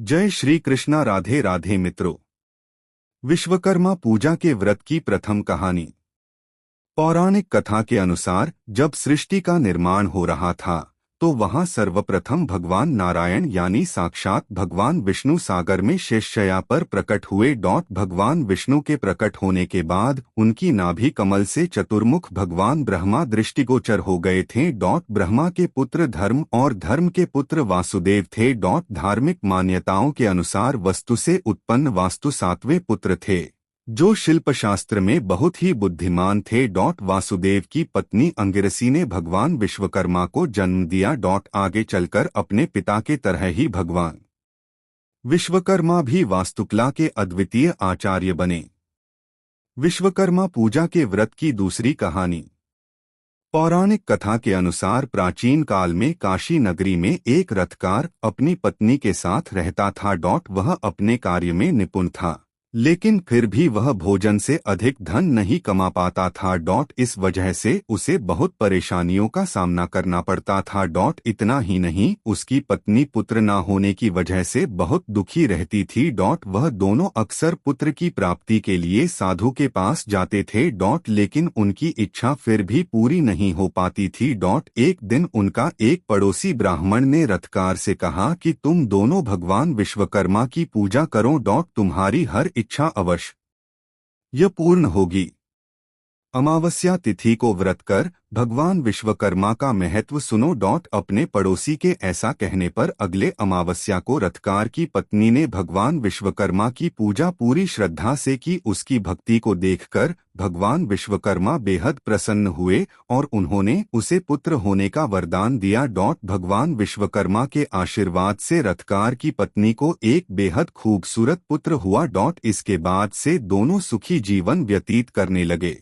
जय श्री कृष्णा। राधे राधे मित्रों। विश्वकर्मा पूजा के व्रत की प्रथम कहानी। पौराणिक कथा के अनुसार जब सृष्टि का निर्माण हो रहा था तो वहां सर्वप्रथम भगवान नारायण यानी साक्षात भगवान विष्णु सागर में शेषशय्या पर प्रकट हुए। भगवान विष्णु के प्रकट होने के बाद उनकी नाभि कमल से चतुर्मुख भगवान ब्रह्मा दृष्टिगोचर हो गए थे। ब्रह्मा के पुत्र धर्म और धर्म के पुत्र वासुदेव थे। धार्मिक मान्यताओं के अनुसार वस्तु से उत्पन्न वास्तु सातवें पुत्र थे जो शिल्पशास्त्र में बहुत ही बुद्धिमान थे। वासुदेव की पत्नी अंगिरसी ने भगवान विश्वकर्मा को जन्म दिया। आगे चलकर अपने पिता के तरह ही भगवान विश्वकर्मा भी वास्तुकला के अद्वितीय आचार्य बने। विश्वकर्मा पूजा के व्रत की दूसरी कहानी। पौराणिक कथा के अनुसार प्राचीन काल में काशी नगरी में एक रथकार अपनी पत्नी के साथ रहता था। वह अपने कार्य में निपुण था लेकिन फिर भी वह भोजन से अधिक धन नहीं कमा पाता था। इस वजह से उसे बहुत परेशानियों का सामना करना पड़ता था। इतना ही नहीं, उसकी पत्नी पुत्र न होने की वजह से बहुत दुखी रहती थी। वह दोनों अक्सर पुत्र की प्राप्ति के लिए साधु के पास जाते थे लेकिन उनकी इच्छा फिर भी पूरी नहीं हो पाती थी। एक दिन उनका एक पड़ोसी ब्राह्मण ने रथकार से कहा कि तुम दोनों भगवान विश्वकर्मा की पूजा करो। तुम्हारी हर इच्छा अवश्य यह पूर्ण होगी। अमावस्या तिथि को व्रत कर भगवान विश्वकर्मा का महत्व सुनो। अपने पड़ोसी के ऐसा कहने पर अगले अमावस्या को रथकार की पत्नी ने भगवान विश्वकर्मा की पूजा पूरी श्रद्धा से की। उसकी भक्ति को देखकर भगवान विश्वकर्मा बेहद प्रसन्न हुए और उन्होंने उसे पुत्र होने का वरदान दिया। भगवान विश्वकर्मा के आशीर्वाद से रथकार की पत्नी को एक बेहद खूबसूरत पुत्र हुआ। इसके बाद से दोनों सुखी जीवन व्यतीत करने लगे।